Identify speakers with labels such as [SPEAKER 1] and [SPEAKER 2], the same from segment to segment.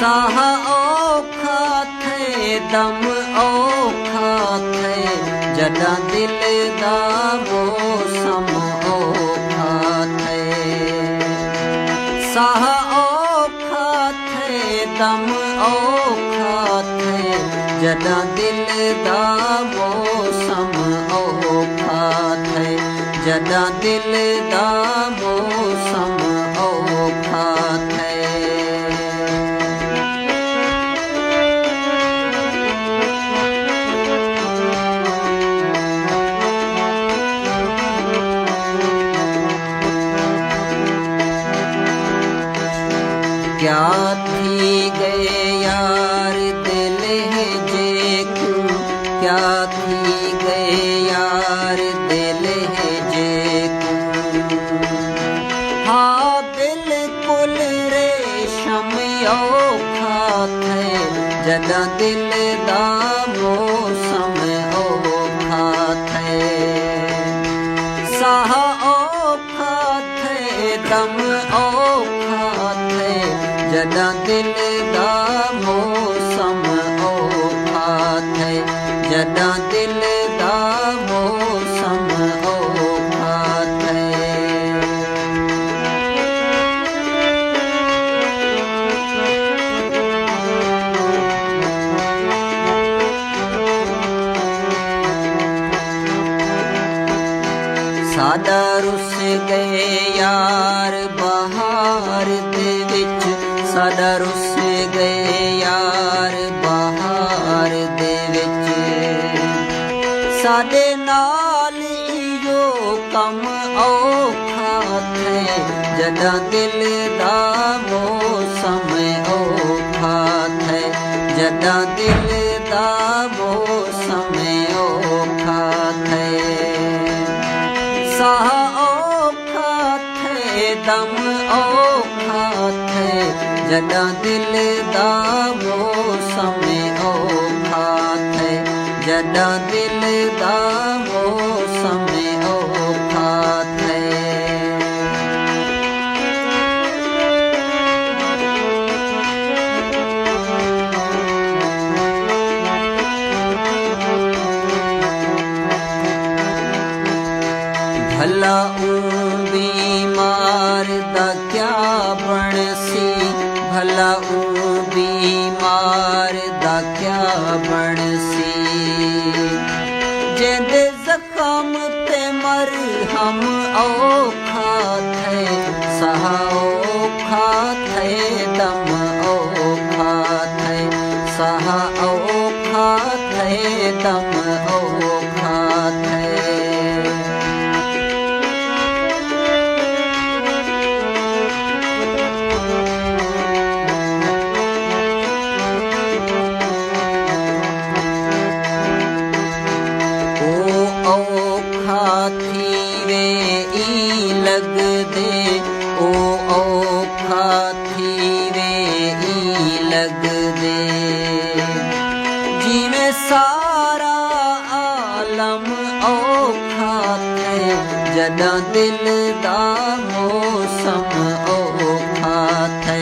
[SPEAKER 1] ਸਾਹ ਔਖਾ ਥੇ ਦਮ ਔਖਾ ਥੇ ਜਦਾਂ ਦਿਲ ਦਾ ਮੌਸਮ ਔਖਾ ਥੇ ਸਾਹ ਔਖਾ ਥੇ ਦਮ ਔਖਾ ਥੇ ਜਦਾਂ ਦਿਲ ਦਾ ਮੌਸਮ ਔਖਾ ਥੇ ਜਦਾਂ ਦਿਲ ਦਾ ਮੌਸਮ ਔਖਾ ਥੇ क्या थी गए यार दिल है जे क्यों क्या थी गए यार दिल है जे क्यों हाँ बिल्कुल रेशम औखा थे जदा दिल दा मौसम औखा थे साह औखा थे दम औखा थे जदा दिल दा मौसम औखा थे जदा दिल दा मौसम औखा थे सादा रुस गए यार बहार दे विच सादा रुस गए यार बहार दे विच साडे नाल इहो कम औखा थे जदा दिल दा मौसम औखा थे जदा दिल दा मौसम औखा थे साह औखा थे दम औखा थे जदा दिल दा मौसम औखा थे जदा दिल दा मौसम औखा थे भला बीमार दा क्या बनसी भला बीमार दा क्या बनसी जिंदे जख्म ते मरहम औखा थे साह औखा थे दम औखा थे साह औखा थे दम औखा थे थी वे ई लग दे ओ औखा थी वे ई लग दे जिवें सारा आलम औखा थे जदा दिल दा मौसम औखा थे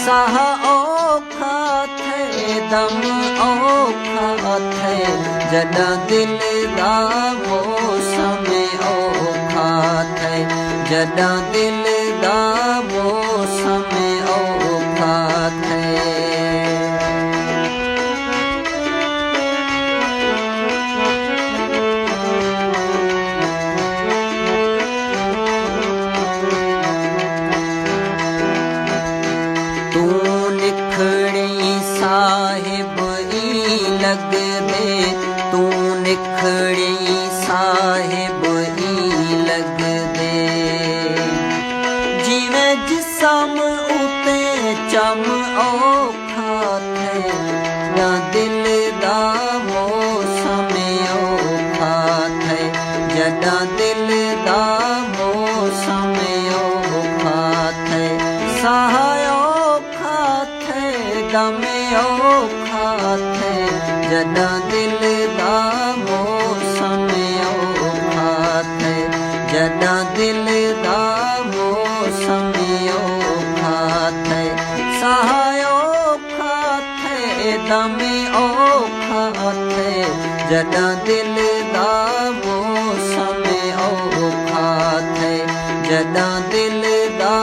[SPEAKER 1] साह औखा थे दम औखा थे जदा दिल दा मौसम औखा थे जदा दिल दा मौसम औखा थे तू निखड़ी साहिब ई लग दे तू निखड़ी साहिब ई लग दे जिवें जिसम उते चम औखा थे ना दिल दा मौसम औखा थे जदा दिल दा मौसम औखा थे साह औखा थे दम औखा थे जदा दिल दा मौसम औखा थे जदा दिल दा मौसम औखा थे साह औखा दम औखा थे जॾां दिल दा मौसम औखा थे जॾां दिल दा